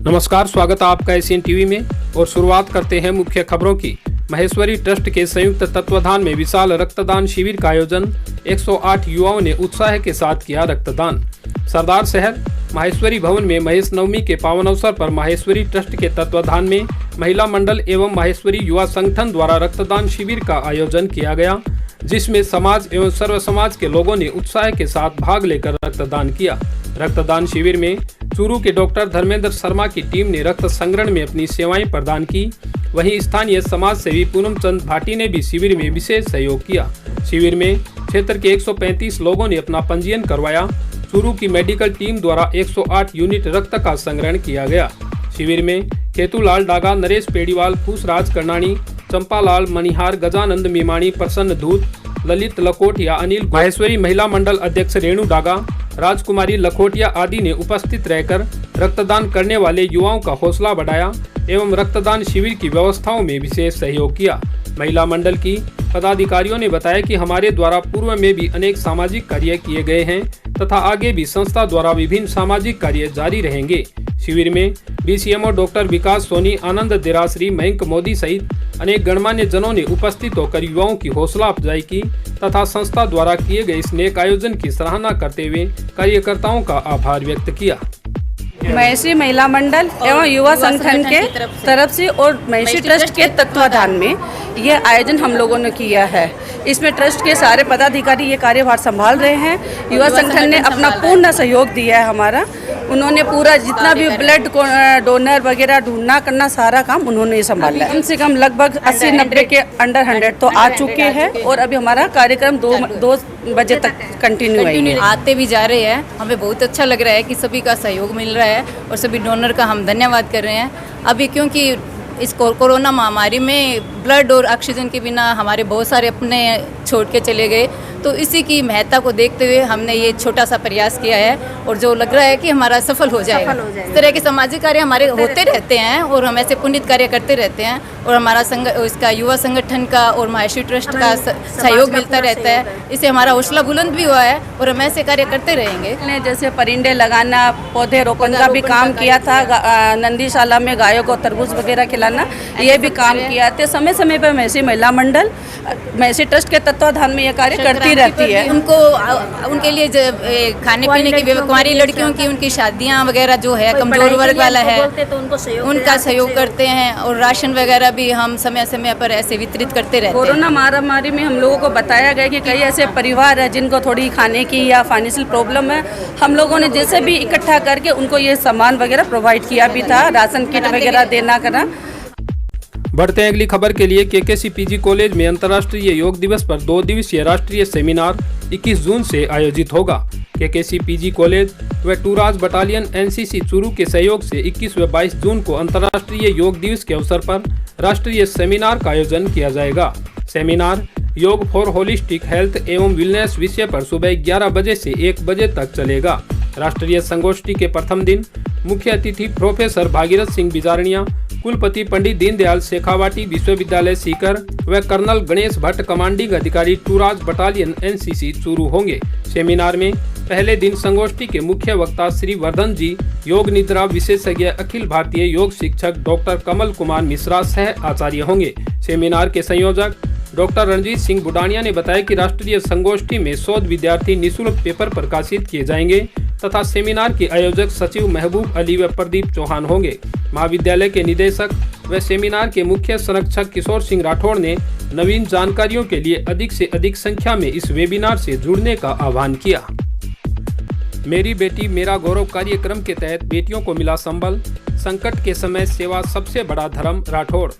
नमस्कार, स्वागत है आपका एशियन टीवी में और शुरुआत करते हैं मुख्य खबरों की। महेश्वरी ट्रस्ट के संयुक्त तत्वाधान में विशाल रक्तदान शिविर का आयोजन। 108 युवाओं ने उत्साह के साथ किया रक्तदान। सरदार शहर माहेश्वरी भवन में महेश नवमी के पावन अवसर पर माहेश्वरी ट्रस्ट के तत्वाधान में महिला मंडल एवं माहेश्वरी युवा संगठन द्वारा रक्तदान शिविर का आयोजन किया गया, जिसमें समाज एवं सर्व समाज के लोगों ने उत्साह के साथ भाग लेकर रक्तदान किया। रक्तदान शिविर में चूरू के डॉक्टर धर्मेंद्र शर्मा की टीम ने रक्त संग्रहण में अपनी सेवाएं प्रदान की। वहीं स्थानीय समाज सेवी पूनम चंद भाटी ने भी शिविर में विशेष सहयोग किया। शिविर में क्षेत्र के 135 लोगों ने अपना पंजीयन करवाया। चूरू की मेडिकल टीम द्वारा 108 यूनिट रक्त का संग्रहण किया गया। शिविर में केतुलाल डागा, नरेश पेड़ीवाल, फूसराज कर्णाणी, चंपालाल मनिहार, गजानंद मीमाणी, प्रसन्न धूत, ललित लखोटिया, अनिल माहेश्वरी महिला मंडल अध्यक्ष रेणु डागा, राजकुमारी लखोटिया आदि ने उपस्थित रहकर रक्तदान करने वाले युवाओं का हौसला बढ़ाया एवं रक्तदान शिविर की व्यवस्थाओं में विशेष सहयोग किया। महिला मंडल की पदाधिकारियों ने बताया कि हमारे द्वारा पूर्व में भी अनेक सामाजिक कार्य किए गए हैं तथा आगे भी संस्था द्वारा विभिन्न सामाजिक कार्य जारी रहेंगे। शिविर में बीसीएमओ डॉक्टर विकास सोनी, आनंद देरासरी, मयंक मोदी सहित अनेक गणमान्य जनों ने उपस्थित होकर युवाओं की हौसला अफजाई की तथा संस्था द्वारा किए गए इस नेक आयोजन की सराहना करते हुए कार्यकर्ताओं का आभार व्यक्त किया। महेश्वरी महिला मंडल एवं युवा संगठन के तरफ से और महेश्वरी ट्रस्ट के तत्वाधान में यह आयोजन हम लोगों ने किया है। इसमें ट्रस्ट के सारे पदाधिकारी ये कार्यभार संभाल रहे हैं। युवा संगठन ने अपना पूर्ण सहयोग दिया है हमारा। उन्होंने पूरा जितना भी ब्लड डोनर वगैरह ढूंढना करना सारा काम उन्होंने संभाला है। कम से कम लगभग 80-90 के अंडर 100 तो आ चुके हैं और अभी हमारा कार्यक्रम 2 बजे तक कंटिन्यू है। आते भी जा रहे हैं। हमें बहुत अच्छा लग रहा है कि सभी का सहयोग मिल रहा है और सभी डोनर का हम धन्यवाद कर रहे हैं। अभी क्योंकि इस कोरोना महामारी में ब्लड और ऑक्सीजन के बिना हमारे बहुत सारे अपने छोड़ के चले गए, तो इसी की महत्ता को देखते हुए हमने ये छोटा सा प्रयास किया है और जो लग रहा है कि हमारा सफल हो जाएगा। इस तरह के सामाजिक कार्य हमारे होते रहते हैं और हम ऐसे पुण्य कार्य करते रहते हैं और हमारा इसका युवा संगठन का और माहेश्वरी ट्रस्ट का सहयोग मिलता रहता है। इससे हमारा हौसला बुलंद भी हुआ है और हम ऐसे कार्य करते रहेंगे। जैसे परिंदे लगाना, पौधे रोपण का भी काम किया था, नंदीशाला में गायों को तरबूज वगैरह खिलाना, ये भी काम किया था। समय समय पर महेश्वरी महिला मंडल महेश्वरी ट्रस्ट के तत्वाधान में ये कार्य करती रहती है। उनको उनके लिए खाने पीने की, कुंवारी लड़कियों की उनकी शादियां वगैरह जो है, कमजोर वर्ग वाला है, उनका सहयोग करते हैं और राशन वगैरह भी हम समय समय पर ऐसे वितरित करते रहते हैं। कोरोना महामारी में हम लोगों को बताया गया कि कई ऐसे परिवार है जिनको थोड़ी खाने की या फाइनेंशियल प्रॉब्लम है। हम लोगों ने जैसे भी इकट्ठा करके उनको ये सामान वगैरह प्रोवाइड किया भी था, राशन किट वगैरह देना करना। बढ़ते हैं अगली खबर के लिए। केकेसी पीजी कॉलेज में अंतर्राष्ट्रीय योग दिवस पर 2 दिवसीय राष्ट्रीय सेमिनार 21 जून से आयोजित होगा। केकेसी पीजी कॉलेज व टूराज बटालियन एनसीसी चूरू के सहयोग से 21 व 22 जून को अंतर्राष्ट्रीय योग दिवस के अवसर पर राष्ट्रीय सेमिनार का आयोजन किया जाएगा। सेमिनार योग फॉर होलिस्टिक हेल्थ एवं वेलनेस विषय पर सुबह 11 बजे से 1 बजे तक चलेगा। राष्ट्रीय संगोष्ठी के प्रथम दिन मुख्य अतिथि प्रोफेसर भागीरथ सिंह बिजारनिया, कुलपति पंडित दीनदयाल शेखावाटी विश्वविद्यालय सीकर व कर्नल गणेश भट्ट कमांडिंग अधिकारी टूराज बटालियन एनसीसी चूरू होंगे। सेमिनार में पहले दिन संगोष्ठी के मुख्य वक्ता श्री वर्धन जी, योग निद्रा विशेषज्ञ, अखिल भारतीय योग शिक्षक डॉक्टर कमल कुमार मिश्रा सह आचार्य होंगे। सेमिनार के संयोजक डॉक्टर रणजीत सिंह बुडानिया ने बताया कि राष्ट्रीय संगोष्ठी में शोध विद्यार्थी निःशुल्क पेपर प्रकाशित किए जाएंगे तथा सेमिनार के आयोजक सचिव महबूब अली व प्रदीप चौहान होंगे। महाविद्यालय के निदेशक व सेमिनार के मुख्य संरक्षक किशोर सिंह राठौड़ ने नवीन जानकारियों के लिए अधिक से अधिक संख्या में इस वेबिनार से जुड़ने का आह्वान किया। मेरी बेटी मेरा गौरव कार्यक्रम के तहत बेटियों को मिला संबल, संकट के समय सेवा सबसे बड़ा धर्म, राठौड़।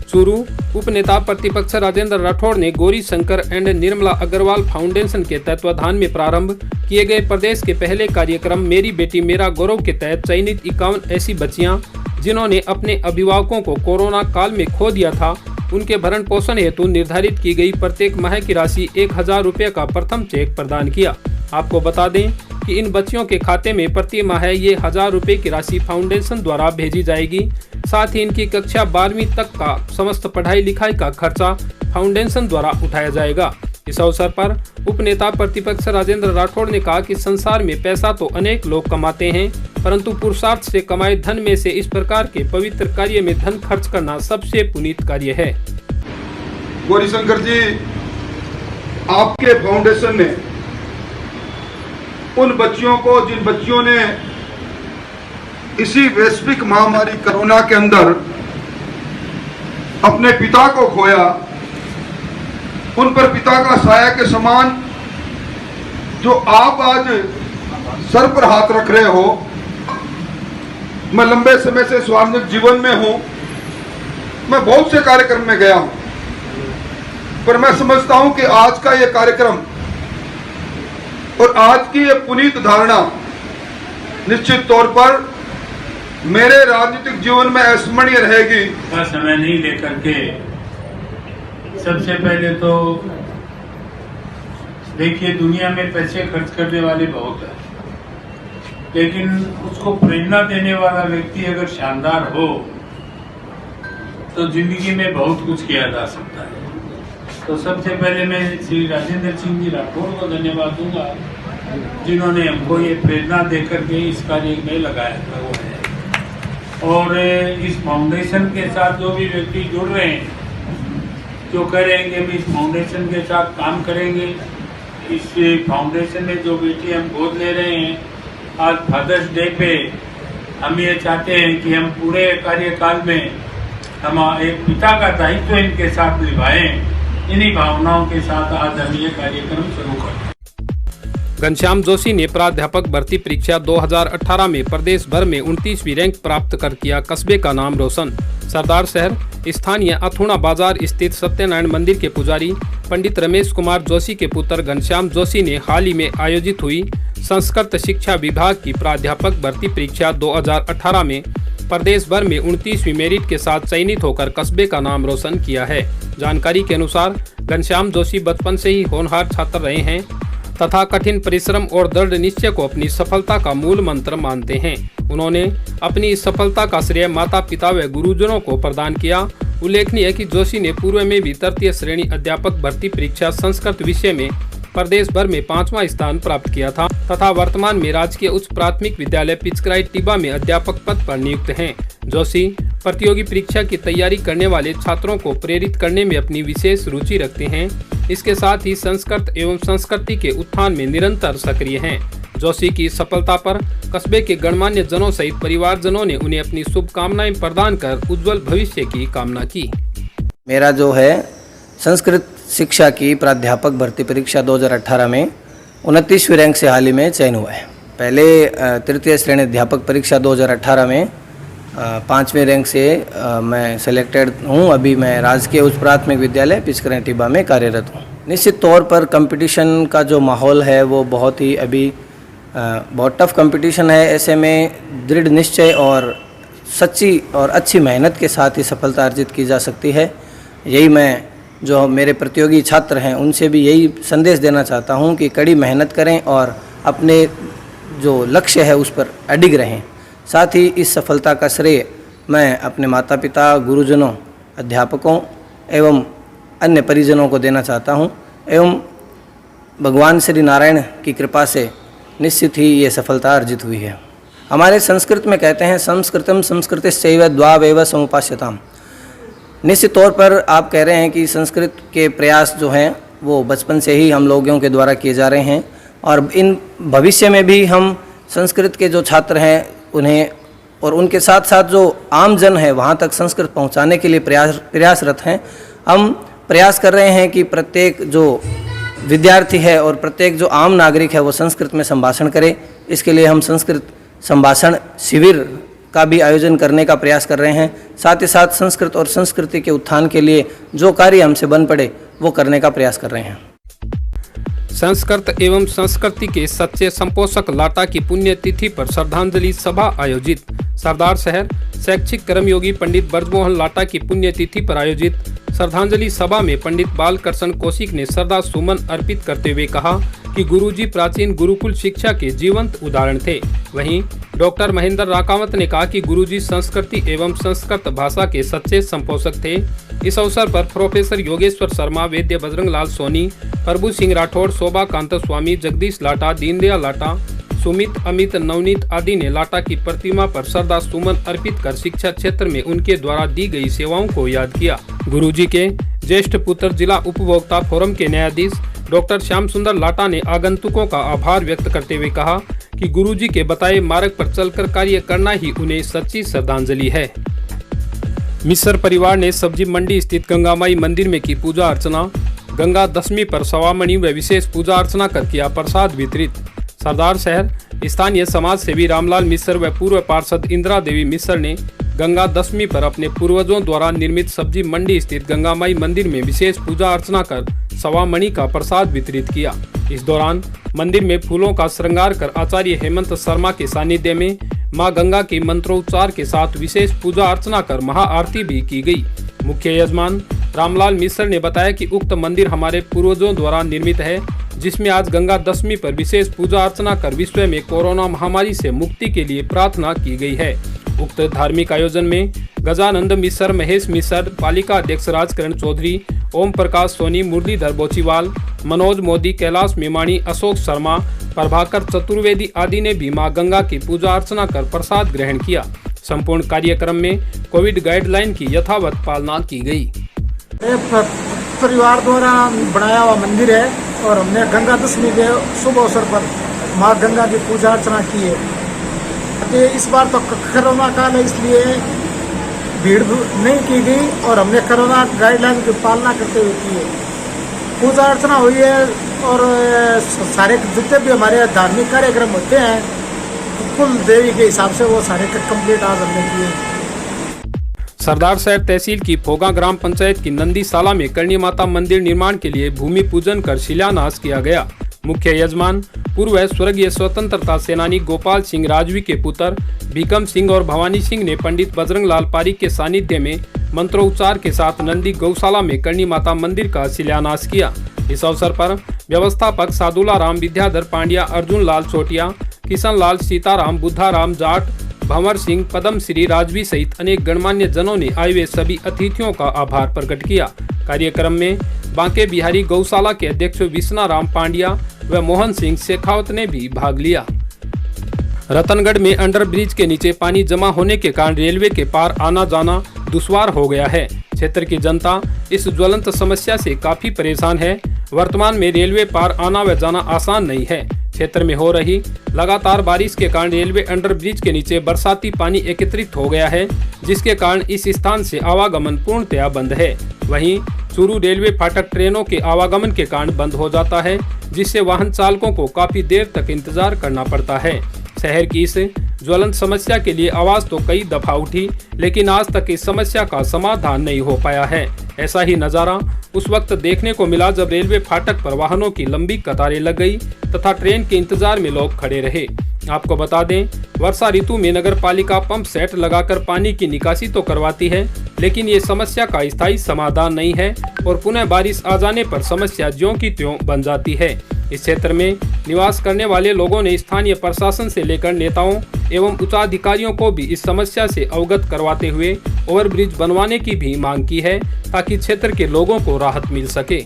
चूरू उपनेता प्रतिपक्ष राजेंद्र राठौड़ ने गौरी शंकर एंड निर्मला अग्रवाल फाउंडेशन के तत्वाधान में प्रारंभ किए गए प्रदेश के पहले कार्यक्रम मेरी बेटी मेरा गौरव के तहत चयनित 51 ऐसी बच्चियां जिन्होंने अपने अभिभावकों को कोरोना काल में खो दिया था, उनके भरण पोषण हेतु निर्धारित की गई प्रत्येक माह की राशि 1000 रुपये का प्रथम चेक प्रदान किया। आपको बता दें कि इन बच्चियों के खाते में प्रति माह ये 1000 रुपये की राशि फाउंडेशन द्वारा भेजी जाएगी। साथ ही इनकी कक्षा 12वीं तक का समस्त पढ़ाई लिखाई का खर्चा फाउंडेशन द्वारा उठाया जाएगा। इस अवसर पर उपनेता प्रतिपक्ष राजेंद्र राठौड़ ने कहा कि संसार में पैसा तो अनेक लोग कमाते हैं, परंतु पुरुषार्थ से कमाए धन में से इस प्रकार के पवित्र कार्य में धन खर्च करना सबसे पुनीत कार्य है। गौरीशंकर जी, आपके फाउंडेशन ने उन बच्चियों को, जिन बच्चियों ने इसी वैश्विक महामारी कोरोना के अंदर अपने पिता को खोया, उन पर पिता का साया के समान जो आप आज सर पर हाथ रख रहे हो। मैं लंबे समय से स्वामिक जीवन में हूं, मैं बहुत से कार्यक्रम में गया हूं, पर मैं समझता हूं कि आज का यह कार्यक्रम और आज की यह पुनीत धारणा निश्चित तौर पर मेरे राजनीतिक जीवन में अविस्मरणीय रहेगी। समय नहीं लेकर के सबसे पहले तो देखिए, दुनिया में पैसे खर्च करने वाले बहुत हैं, लेकिन उसको प्रेरणा देने वाला व्यक्ति अगर शानदार हो तो जिंदगी में बहुत कुछ किया जा सकता है। तो सबसे पहले मैं श्री राजेंद्र सिंह जी राठौड़ को धन्यवाद दूंगा, जिन्होंने हमको ये प्रेरणा देकर के इस कार्य में लगाया हुआ है। और इस फाउंडेशन के साथ जो भी व्यक्ति जुड़ रहे हैं, जो कह रहे हैं कि हम इस फाउंडेशन के साथ काम करेंगे, इस फाउंडेशन में जो बेटी हम गोद ले रहे हैं, आज फादर्स डे पे हम ये चाहते हैं कि हम पूरे कार्यकाल में हम एक पिता का दायित्व इनके साथ निभाएं। इन्हीं भावनाओं के साथ आज हम ये कार्यक्रम शुरू करते हैं। घनश्याम जोशी ने प्राध्यापक भर्ती परीक्षा 2018 में प्रदेश भर में 29वीं रैंक प्राप्त कर किया कस्बे का नाम रोशन। सरदार शहर स्थानीय अथुणा बाजार स्थित सत्यनारायण मंदिर के पुजारी पंडित रमेश कुमार जोशी के पुत्र घनश्याम जोशी ने हाल ही में आयोजित हुई संस्कृत शिक्षा विभाग की प्राध्यापक भर्ती परीक्षा 2018 में प्रदेश भर में 29वीं मेरिट के साथ चयनित होकर कस्बे का नाम रोशन किया है। जानकारी के अनुसार घनश्याम जोशी बचपन से ही होनहार छात्र रहे हैं तथा कठिन परिश्रम और दृढ़ निश्चय को अपनी सफलता का मूल मंत्र मानते हैं। उन्होंने अपनी इस सफलता का श्रेय माता पिता व गुरुजनों को प्रदान किया। उल्लेखनीय है कि जोशी ने पूर्व में भी तृतीय श्रेणी अध्यापक भर्ती परीक्षा संस्कृत विषय में प्रदेश भर में 5वां स्थान प्राप्त किया था तथा वर्तमान में राजकीय उच्च प्राथमिक विद्यालय पिचकराई टिब्बा में अध्यापक पद पर नियुक्त हैं। जोशी प्रतियोगी परीक्षा की तैयारी करने वाले छात्रों को प्रेरित करने में अपनी विशेष रुचि रखते हैं। इसके साथ ही संस्कृत एवं संस्कृति के उत्थान में निरंतर सक्रिय हैं। जोशी की सफलता पर कस्बे के गणमान्य जनों सहित परिवारजनों ने उन्हें अपनी शुभकामनाएं प्रदान कर उज्जवल भविष्य की कामना की। मेरा जो है संस्कृत शिक्षा की प्राध्यापक भर्ती परीक्षा 2018 में 29वीं रैंक से हाल ही में चयन हुआ है। पहले तृतीय श्रेणी अध्यापक परीक्षा 2018 में 5वें रैंक से मैं सेलेक्टेड हूँ। अभी मैं राजकीय उच्च प्राथमिक विद्यालय पिचकराई टिब्बा में कार्यरत हूँ। निश्चित तौर पर कंपटीशन का जो माहौल है वो बहुत ही अभी बहुत टफ कंपटीशन है। ऐसे में दृढ़ निश्चय और सच्ची और अच्छी मेहनत के साथ ही सफलता अर्जित की जा सकती है। यही मैं जो मेरे प्रतियोगी छात्र हैं उनसे भी यही संदेश देना चाहता हूं कि कड़ी मेहनत करें और अपने जो लक्ष्य है उस पर अडिग रहें। साथ ही इस सफलता का श्रेय मैं अपने माता पिता, गुरुजनों, अध्यापकों एवं अन्य परिजनों को देना चाहता हूं एवं भगवान श्री नारायण की कृपा से निश्चित ही ये सफलता अर्जित हुई है। हमारे संस्कृत में कहते हैं संस्कृतम संस्कृतिश्चैव द्वावेव समुपास्यताम। निश्चित तौर पर आप कह रहे हैं कि संस्कृत के प्रयास जो हैं वो बचपन से ही हम लोगों के द्वारा किए जा रहे हैं और इन भविष्य में भी हम संस्कृत के जो छात्र हैं उन्हें और उनके साथ साथ जो आम जन है वहाँ तक संस्कृत पहुँचाने के लिए प्रयासरत हैं। हम प्रयास कर रहे हैं कि प्रत्येक जो विद्यार्थी है और प्रत्येक जो आम नागरिक है वो संस्कृत में संभाषण करे। इसके लिए हम संस्कृत संभाषण शिविर का भी आयोजन करने का प्रयास कर रहे हैं। साथ ही साथ संस्कृत और संस्कृति के उत्थान के लिए जो कार्य हमसे बन पड़े वो करने का प्रयास कर रहे हैं। संस्कृत एवं संस्कृति के सच्चे संपोषक लाटा की पुण्यतिथि पर श्रद्धांजलि सभा आयोजित। सरदार शहर शैक्षिक कर्मयोगी पंडित ब्रजमोहन लाटा की पुण्यतिथि पर आयोजित श्रद्धांजलि सभा में पंडित बालकृष्ण कौशिक ने श्रद्धा सुमन अर्पित करते हुए कहा कि गुरुजी प्राचीन गुरुकुल शिक्षा के जीवंत उदाहरण थे। वहीं डॉक्टर महेंद्र राकावत ने कहा कि गुरुजी संस्कृति एवं संस्कृत भाषा के सच्चे संपोषक थे। इस अवसर पर प्रोफेसर योगेश्वर शर्मा, वैद्य बजरंग लाल सोनी, प्रभु सिंह राठौड़, शोभा कांत स्वामी, जगदीश लाटा, दीनदयाल लाटा, सुमित, अमित, नवनीत आदि ने लाटा की प्रतिमा पर श्रद्धा सुमन अर्पित कर शिक्षा क्षेत्र में उनके द्वारा दी गई सेवाओं को याद किया। गुरुजी के ज्येष्ठ पुत्र जिला उपभोक्ता फोरम के न्यायाधीश डॉक्टर श्याम सुंदर लाटा ने आगंतुकों का आभार व्यक्त करते हुए कहा कि गुरुजी के बताए मार्ग पर चलकर कार्य करना ही उन्हें सच्ची श्रद्धांजलि है। मिश्र परिवार ने सब्जी मंडी स्थित गंगा माई मंदिर में की पूजा अर्चना। गंगा दशमी पर सवामणि व विशेष पूजा अर्चना कर किया प्रसाद वितरित। सरदार शहर स्थानीय समाज सेवी रामलाल मिश्र व पूर्व पार्षद इंदिरा देवी मिश्र ने गंगा दशमी पर अपने पूर्वजों द्वारा निर्मित सब्जी मंडी स्थित गंगा माई मंदिर में विशेष पूजा अर्चना कर सवामणि का प्रसाद वितरित किया। इस दौरान मंदिर में फूलों का श्रृंगार कर आचार्य हेमंत शर्मा के सानिध्य में मां गंगा के मंत्रोच्चार के साथ विशेष पूजा अर्चना कर महाआरती भी की गई। मुख्य यजमान रामलाल मिश्र ने बताया कि उक्त मंदिर हमारे पूर्वजों द्वारा निर्मित है, जिसमें आज गंगा दशमी पर विशेष पूजा अर्चना कर विश्व में कोरोना महामारी से मुक्ति के लिए प्रार्थना की गई है। उक्त धार्मिक आयोजन में गजानंद मिश्र, महेश मिश्र, पालिका अध्यक्ष राजकरण चौधरी, ओम प्रकाश सोनी, मुरलीधर बोचीवाल, मनोज मोदी, कैलाश मेमाणी, अशोक शर्मा, प्रभाकर चतुर्वेदी आदि ने भी मां गंगा की पूजा अर्चना कर प्रसाद ग्रहण किया। संपूर्ण कार्यक्रम में कोविड गाइडलाइन की यथावत पालना की गई। परिवार द्वारा बनाया हुआ मंदिर है और हमने गंगा दशमी के शुभ अवसर पर मां गंगा की पूजा अर्चना की है। इस बार तो कोरोना काल है, इसलिए भीड़ नहीं की गई और हमने कोरोना गाइडलाइन की पालना करते हुए की है। पूजा अर्चना हुई है और सारे जितने भी हमारे धार्मिक कार्यक्रम होते हैं कुल देवी के हिसाब से वो सारे कंप्लीट आज हमने किए। सरदार शहर तहसील की फोगा ग्राम पंचायत की नंदीशाला में करणी माता मंदिर निर्माण के लिए भूमि पूजन कर शिलान्यास किया गया। मुख्य यजमान पूर्व स्वर्गीय स्वतंत्रता सेनानी गोपाल सिंह राजवी के पुत्र भीकम सिंह और भवानी सिंह ने पंडित बजरंग लाल पारीक के सानिध्य में मंत्रोच्चार के साथ नंदी गौशाला में करणी माता मंदिर का शिलान्यास किया। इस अवसर पर व्यवस्थापक सादुला राम, विद्याधर पांड्या, अर्जुन लाल छोटिया, किशन लाल, सीताराम, बुद्धाराम जाट, भंवर सिंह, पद्म श्री राजवी सहित अनेक गणमान्य जनों ने आए हुए सभी अतिथियों का आभार प्रकट किया। कार्यक्रम में बांके बिहारी गौशाला के अध्यक्ष विश्वनाराम पांड्या व मोहन सिंह शेखावत ने भी भाग लिया। रतनगढ़ में अंडर ब्रिज के नीचे पानी जमा होने के कारण रेलवे के पार आना जाना दुश्वार हो गया है। क्षेत्र की जनता इस ज्वलंत समस्या से काफी परेशान है। वर्तमान में रेलवे पार आना व जाना आसान नहीं है। क्षेत्र में हो रही लगातार बारिश के कारण रेलवे अंडर ब्रिज के नीचे बरसाती पानी एकत्रित हो गया है, जिसके कारण इस स्थान से आवागमन पूर्णतया बंद है। वहीं चूरू रेलवे फाटक ट्रेनों के आवागमन के कारण बंद हो जाता है, जिससे वाहन चालकों को काफी देर तक इंतजार करना पड़ता है। शहर की इस ज्वलंत समस्या के लिए आवाज तो कई दफा उठी, लेकिन आज तक इस समस्या का समाधान नहीं हो पाया है। ऐसा ही नजारा उस वक्त देखने को मिला जब रेलवे फाटक पर वाहनों की लंबी कतारें लग गई तथा ट्रेन के इंतजार में लोग खड़े रहे। आपको बता दें, वर्षा ऋतु में नगर पालिका पंप सेट लगाकर पानी की निकासी तो करवाती है, लेकिन ये समस्या का स्थायी समाधान नहीं है और पुनः बारिश आ जाने पर समस्या ज्यों की त्यों बन जाती है। इस क्षेत्र में निवास करने वाले लोगों ने स्थानीय प्रशासन से लेकर नेताओं एवं उच्चाधिकारियों को भी इस समस्या से अवगत करवाते हुए ओवरब्रिज बनवाने की भी मांग की है, ताकि क्षेत्र के लोगों को राहत मिल सके।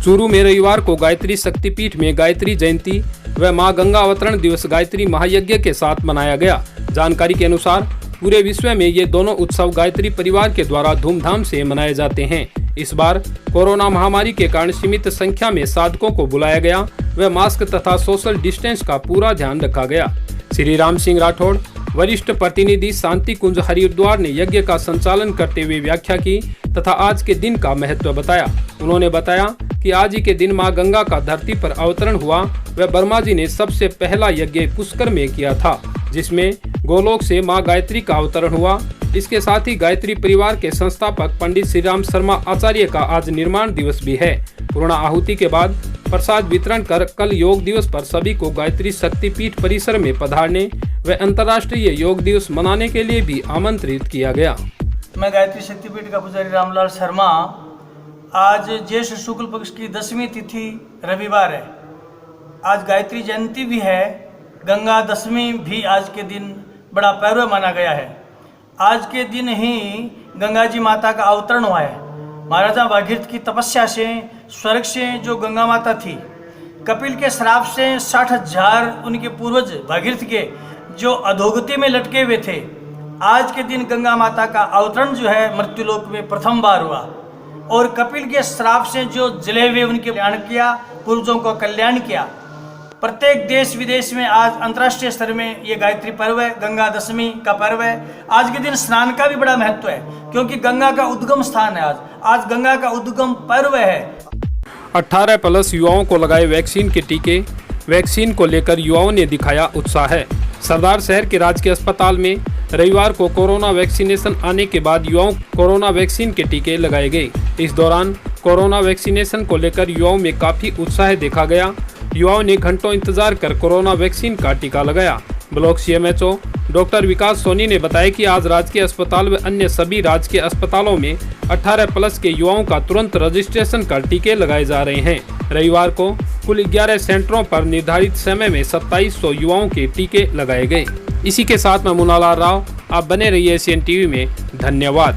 चूरू में रविवार को गायत्री शक्तिपीठ में गायत्री जयंती व मां गंगा अवतरण दिवस गायत्री महायज्ञ के साथ मनाया गया। जानकारी के अनुसार पूरे विश्व में ये दोनों उत्सव गायत्री परिवार के द्वारा धूमधाम से मनाए जाते हैं। इस बार कोरोना महामारी के कारण सीमित संख्या में साधकों को बुलाया गया व मास्क तथा सोशल डिस्टेंस का पूरा ध्यान रखा गया। श्री राम सिंह राठौड़, वरिष्ठ प्रतिनिधि शांति कुंज हरिद्वार ने यज्ञ का संचालन करते हुए व्याख्या की तथा आज के दिन का महत्व बताया। उन्होंने बताया कि आज ही के दिन मां गंगा का धरती पर अवतरण हुआ व ब्रह्मा जी ने सबसे पहला यज्ञ पुष्कर में किया था, जिसमें गोलोक से मां गायत्री का अवतरण हुआ। इसके साथ ही गायत्री परिवार के संस्थापक पंडित श्री राम शर्मा आचार्य का आज निर्माण दिवस भी है। पूर्ण आहुति के बाद प्रसाद वितरण कर कल योग दिवस पर सभी को गायत्री शक्तिपीठ परिसर में पधारने व अंतर्राष्ट्रीय योग दिवस मनाने के लिए भी आमंत्रित किया गया। मैं गायत्री शक्तिपीठ का पुजारी रामलाल शर्मा। आज ज्येष्ठ शुक्ल पक्ष की 10वीं तिथि रविवार है। आज गायत्री जयंती भी है, गंगा दशमी भी आज के दिन बड़ा पर्व माना गया है। आज के दिन ही गंगा जी माता का अवतरण हुआ है। महाराजा भागीरथ की तपस्या से स्वर्ग से जो गंगा माता थी कपिल के श्राप से 60,000 उनके पूर्वज भागीरथ के जो अधोगति में लटके हुए थे, आज के दिन गंगा माता का अवतरण जो है मृत्युलोक में प्रथम बार हुआ। और कपिल के श्राप से जो जले हुए उनके कल्याण किया, पूर्वजों को कल्याण किया। प्रत्येक देश विदेश में आज अंतर्राष्ट्रीय स्तर में ये गायत्री पर्व है, गंगा दशमी का पर्व है। आज के दिन स्नान का भी बड़ा महत्व है, क्योंकि गंगा का उद्गम स्थान है। आज गंगा का उद्गम पर्व है। 18+ युवाओं को लगाए वैक्सीन के टीके। वैक्सीन को लेकर युवाओं ने दिखाया उत्साह। सरदार शहर के राजकीय अस्पताल में रविवार को कोरोना वैक्सीनेशन आने के बाद युवाओं को कोरोना वैक्सीन के टीके लगाए गए। इस दौरान कोरोना वैक्सीनेशन को लेकर युवाओं में काफ़ी उत्साह देखा गया। युवाओं ने घंटों इंतजार कर कोरोना वैक्सीन का टीका लगाया। ब्लॉक CMHO डॉक्टर विकास सोनी ने बताया कि आज राजकीय अस्पताल व अन्य सभी राजकीय अस्पतालों में 18+ के युवाओं का तुरंत रजिस्ट्रेशन कर टीके लगाए जा रहे हैं। रविवार को कुल 11 सेंटरों पर निर्धारित समय में 2700 युवाओं के टीके लगाए गए। इसी के साथ मैं मुनालाल राव, आप बने रहिए ACN TV में। धन्यवाद।